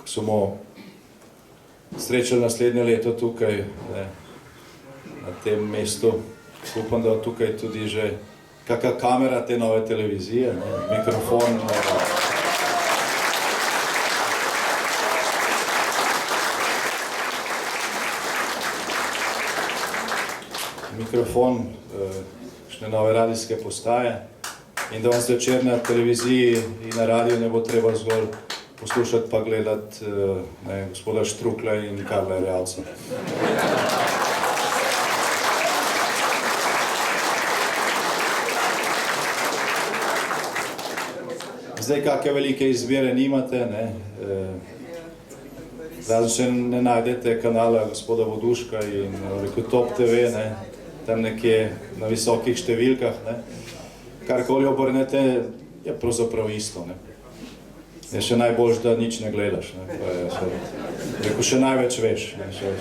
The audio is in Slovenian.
ko smo srečali naslednje leto tukaj, ne, na tem mestu. Upam, da tukaj tudi že kakšna kamera te nove televizije, ne, mikrofon. Mikrofon, kakšne nove radijske postaje in da vam zvečer na televiziji in na radiju ne bo treba zgolj poslušati pa gledati gospoda Štrukla in Karla Erjavca. Zdaj, kakšne velike izbire nimate, ne, razen še ne najdete kanala gospoda Voduška in Top TV, ne, tam nekje na visokih številkah, ne. Karkoli obrnete, je pravzaprav isto, ne. Je še najboljš, da nič ne gledaš, ne, pa je še, rekel, še največ veš, ne, še.